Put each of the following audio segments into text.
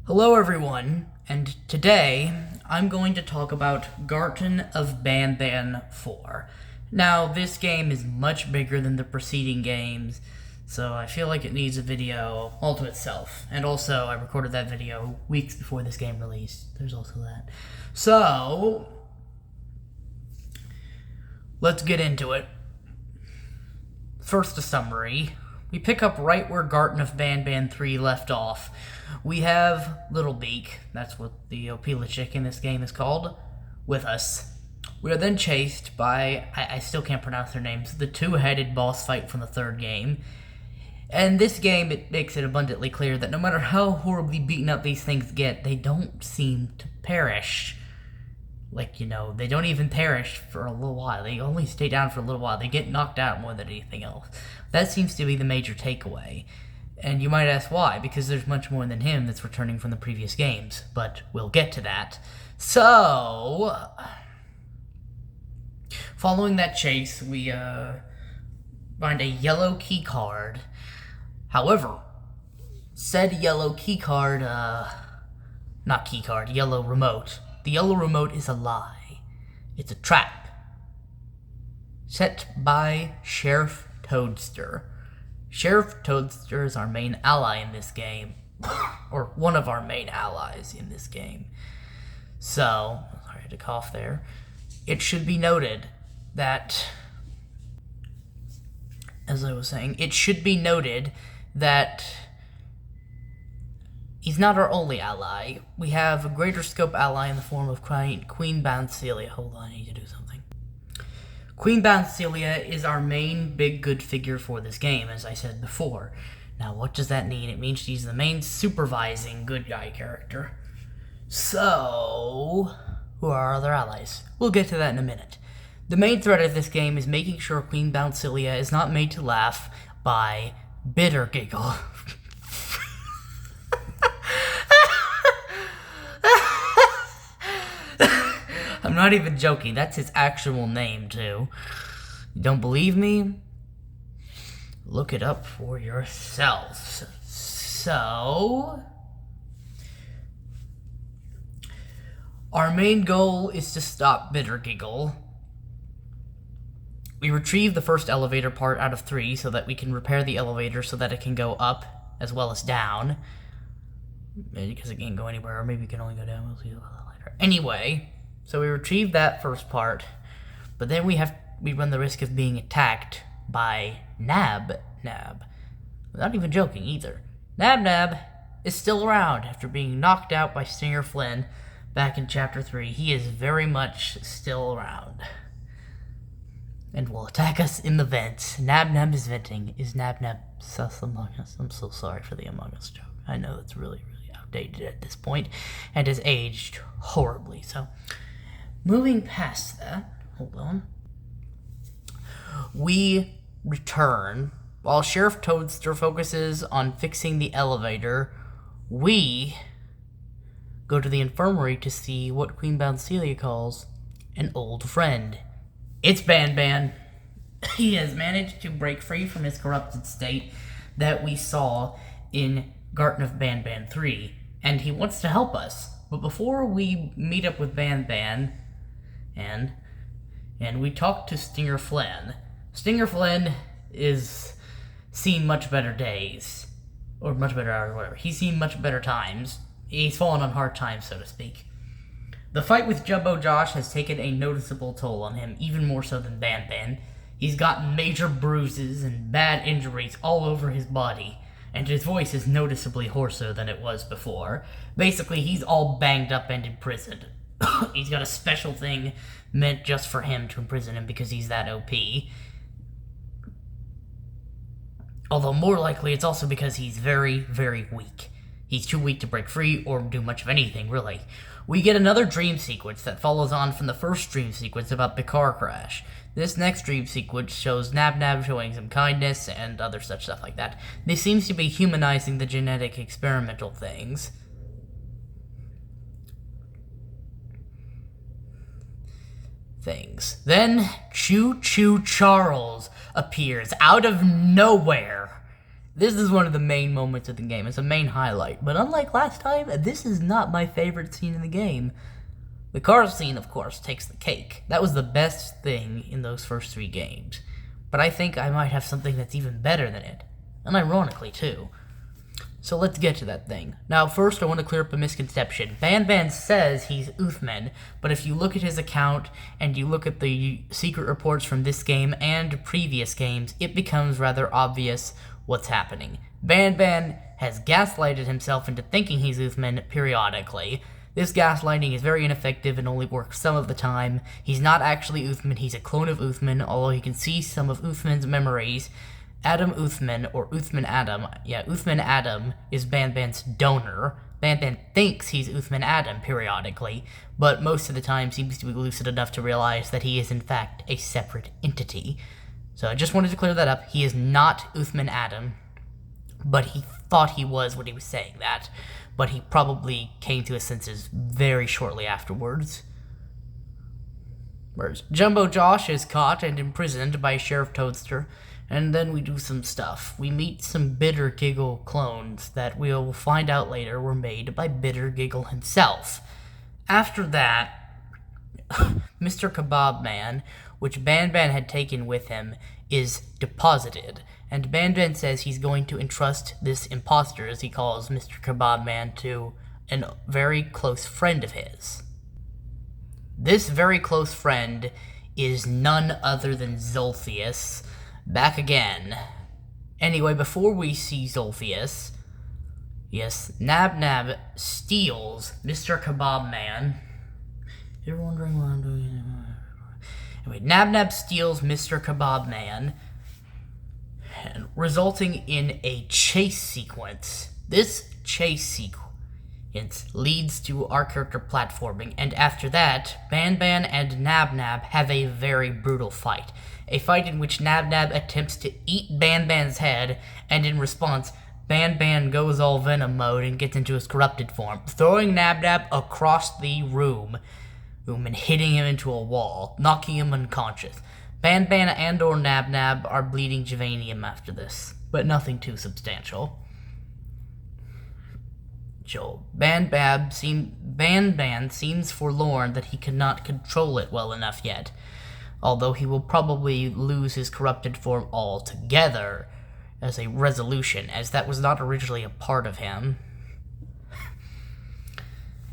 Hello everyone, and today I'm going to talk about Garten of Banban IV. Now, this game is much bigger than the preceding games, so I feel like it needs a video all to itself. And also, I recorded that video weeks before this game released. There's also that. So, let's get into it. First, a summary. We pick up right where Garten of Banban III left off. We have Little Beak, that's what the Opila chick in this game is called, with us. We are then chased by, I still can't pronounce their names, the two-headed boss fight from the third game. And this game, it makes it abundantly clear that no matter how horribly beaten up these things get, they don't seem to perish. They don't even perish for a little while. They only stay down for a little while. They get knocked out more than anything else. That seems to be the major takeaway. And you might ask why, because there's much more than him that's returning from the previous games. But we'll get to that. So, following that chase, we find a yellow key card. However, said yellow key card, yellow remote. The yellow remote is a lie. It's a trap. Set by Sheriff Toadster. Sheriff Toadster is our main ally in this game. Or one of our main allies in this game. So, sorry, I had to cough there. It should be noted that, as I was saying, he's not our only ally. We have a greater scope ally in the form of Queen Celia. Hold on, I need to do something. Queen Celia is our main big good figure for this game, as I said before. Now, what does that mean? It means she's the main supervising good guy character. So, who are our other allies? We'll get to that in a minute. The main threat of this game is making sure Queen Celia is not made to laugh by Bitter Giggle. I'm not even joking. That's his actual name, too. You don't believe me? Look it up for yourselves. So, our main goal is to stop Bitter Giggle. We retrieve the first elevator part out of 3 so that we can repair the elevator so that it can go up as well as down. Because it can't go anywhere, or maybe it can only go down. We'll see about that later. Anyway, so we retrieve that first part, but then we run the risk of being attacked by Nab. I'm not even joking either. Nab is still around after being knocked out by Stinger Flynn back in Chapter 3. He is very much still around. And will attack us in the vents. Nab is venting. Is Nab sus Among Us? I'm so sorry for the Among Us joke. I know it's really, really outdated at this point and has aged horribly. So, moving past that, hold on. We return. While Sheriff Toadster focuses on fixing the elevator, we go to the infirmary to see what Queen Celia calls an old friend. It's Banban. He has managed to break free from his corrupted state that we saw in Garten of Banban III, and he wants to help us. But before we meet up with Banban, and we talk to Stinger Flynn. Stinger Flynn is seen much better days, or much better hours, whatever. He's seen much better times. He's fallen on hard times, so to speak. The fight with Jumbo Josh has taken a noticeable toll on him, even more so than Banban. He's gotten major bruises and bad injuries all over his body, and his voice is noticeably hoarser than it was before. Basically, he's all banged up and imprisoned. He's got a special thing meant just for him to imprison him because he's that OP. Although more likely it's also because he's very, very weak. He's too weak to break free or do much of anything, really. We get another dream sequence that follows on from the first dream sequence about the car crash. This next dream sequence shows Nab showing some kindness and other such stuff like that. This seems to be humanizing the genetic experimental things. Then, Choo Choo Charles appears out of nowhere This is one of the main moments of the game. It's a main highlight. But unlike last time, this is not my favorite scene in the game. The car scene, of course, takes the cake. That was the best thing in those first 3 games. But I think I might have something that's even better than it. And ironically, too. So let's get to that thing. Now, first, I want to clear up a misconception. Banban says he's Uthman, but if you look at his account and you look at the secret reports from this game and previous games, it becomes rather obvious what's happening. Banban has gaslighted himself into thinking he's Uthman periodically. This gaslighting is very ineffective and only works some of the time. He's not actually Uthman, he's a clone of Uthman, although he can see some of Uthman's memories. Adam Uthman, or Uthman Adam, Uthman Adam is Banban's donor. Banban thinks he's Uthman Adam periodically, but most of the time seems to be lucid enough to realize that he is in fact a separate entity. So I just wanted to clear that up. He is not Uthman Adam, but he thought he was when he was saying that. But he probably came to his senses very shortly afterwards. Whereas Jumbo Josh is caught and imprisoned by Sheriff Toadster, and then we do some stuff. We meet some Bitter Giggle clones that we'll find out later were made by Bitter Giggle himself. After that, Mr. Kebab Man, which Banban had taken with him, is deposited, and Banban says he's going to entrust this imposter, as he calls Mr. Kebab Man, to a very close friend of his. This very close friend is none other than Zolphius, back again. Anyway, before we see Zolphius, yes, Nab steals Mr. Kebab Man. You're wondering what I'm doing? Anyway, Nab steals Mr. Kebab Man, resulting in a chase sequence. This chase sequence leads to our character platforming, and after that, Banban and Nab have a very brutal fight. A fight in which Nab attempts to eat Banban's head, and in response, Banban goes all Venom mode and gets into his corrupted form, throwing Nab across the room and hitting him into a wall, knocking him unconscious. Banban and or Nab are bleeding Javanium after this, but nothing too substantial. So, Banban seems forlorn that he cannot control it well enough yet, although he will probably lose his corrupted form altogether as a resolution, as that was not originally a part of him.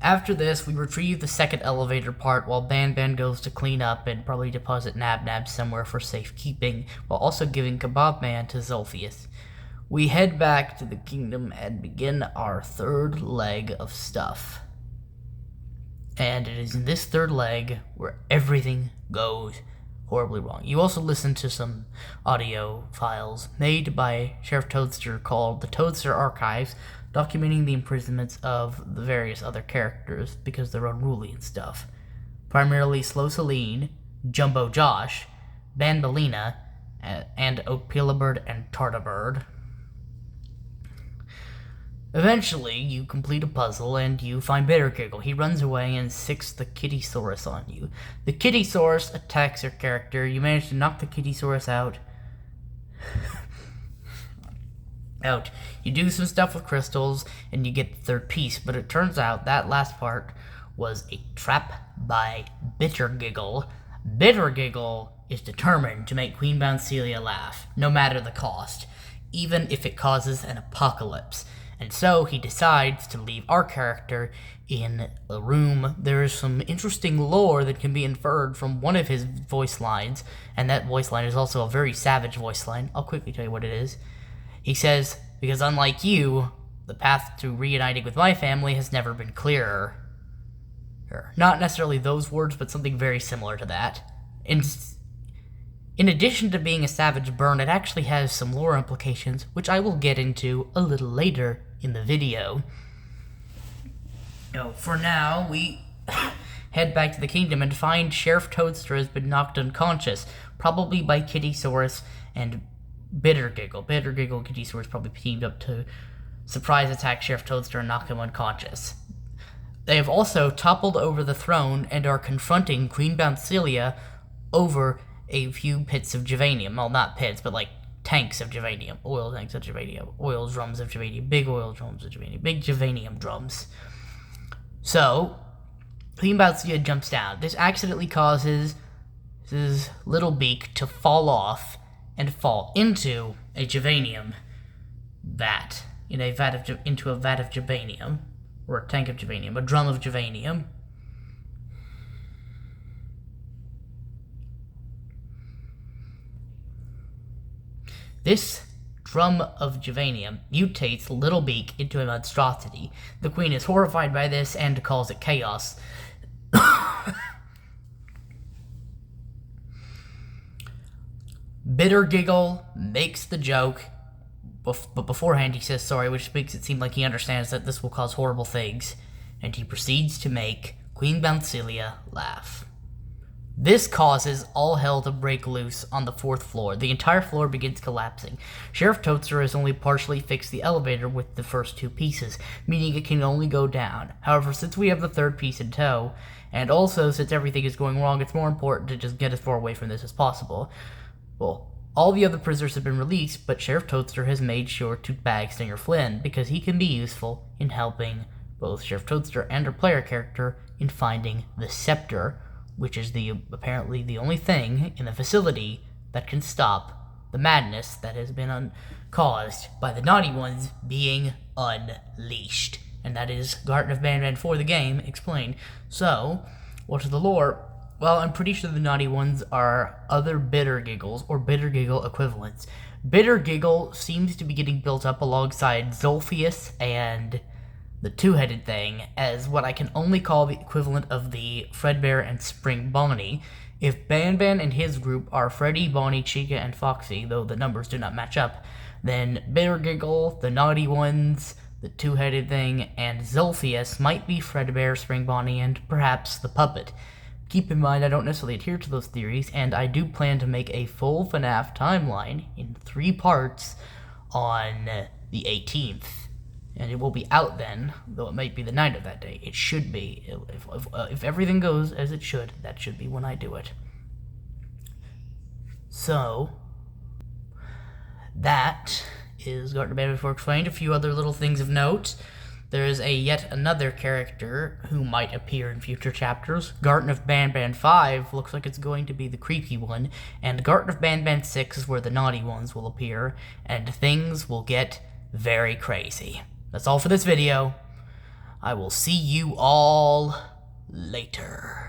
After this, we retrieve the second elevator part while Banban goes to clean up and probably deposit Nab somewhere for safekeeping, while also giving Kebab Man to Zolphius. We head back to the kingdom and begin our third leg of stuff. And it is in this third leg where everything goes horribly wrong. You also listen to some audio files made by Sheriff Toadster called the Toadster Archives, documenting the imprisonments of the various other characters because they're unruly and stuff. Primarily Slow Celine, Jumbo Josh, Banbalina, and Opilabird and Tartabird. Eventually, you complete a puzzle and you find Bitter Giggle. He runs away and sicks the Kittysaurus on you. The Kittysaurus attacks your character. You manage to knock the Kittysaurus out. You do some stuff with crystals and you get the third piece, but it turns out that last part was a trap by Bitter Giggle. Bitter Giggle is determined to make Queenbound Celia laugh, no matter the cost, even if it causes an apocalypse. And so he decides to leave our character in a room. There is some interesting lore that can be inferred from one of his voice lines, and that voice line is also a very savage voice line. I'll quickly tell you what it is. He says, "Because unlike you, the path to reuniting with my family has never been clearer." Not necessarily those words, but something very similar to that. In addition to being a savage burn, it actually has some lore implications, which I will get into a little later in the video. For now, we head back to the kingdom and find Sheriff Toadster has been knocked unconscious, probably by Kittysaurus and Bitter Giggle. Bitter Giggle and Kittysaurus probably teamed up to surprise attack Sheriff Toadster and knock him unconscious. They have also toppled over the throne and are confronting Queenbound Celia over a few pits of Javanium. Well, not pits, but like tanks of Javanium, oil tanks of Javanium, oil drums of Javanium, big oil drums of Javanium, big Javanium drums. So, Queen Balsia jumps down. This accidentally causes his little beak to fall off and fall into a Javanium vat, into a vat of Javanium, or a tank of Javanium, a drum of Javanium. This drum of Javanium mutates Little Beak into a monstrosity. The queen is horrified by this and calls it chaos. Bitter Giggle makes the joke, but beforehand he says sorry, which makes it seem like he understands that this will cause horrible things, and he proceeds to make Queen Bouncelia laugh. This causes all hell to break loose on the 4th floor. The entire floor begins collapsing. Sheriff Toadster has only partially fixed the elevator with the first 2 pieces, meaning it can only go down. However, since we have the 3rd piece in tow, and also since everything is going wrong, it's more important to just get as far away from this as possible. Well, all the other prisoners have been released, but Sheriff Toadster has made sure to bag Stinger Flynn, because he can be useful in helping both Sheriff Toadster and her player character in finding the scepter, which is apparently the only thing in the facility that can stop the madness that has been caused by the Naughty Ones being unleashed. And that is Garten of Banban IV, the game, explained. So, what's the lore? Well, I'm pretty sure the Naughty Ones are other Bitter Giggles, or Bitter Giggle equivalents. Bitter Giggle seems to be getting built up alongside Zolphius and the two-headed thing as what I can only call the equivalent of the Fredbear and Spring Bonnie. If Banban and his group are Freddy, Bonnie, Chica, and Foxy, though the numbers do not match up, then Bitter Giggle, the Naughty Ones, the two-headed thing, and Zolphius might be Fredbear, Spring Bonnie, and perhaps the puppet. Keep in mind, I don't necessarily adhere to those theories, and I do plan to make a full FNAF timeline in 3 parts on the 18th. And it will be out then, though it might be the night of that day. It should be. If everything goes as it should, that should be when I do it. So, that is Garten of Banban IV explained. A few other little things of note. There is yet another character who might appear in future chapters. Garten of Banban V looks like it's going to be the creepy one, and Garten of Banban VI is where the naughty ones will appear, and things will get very crazy. That's all for this video. I will see you all later.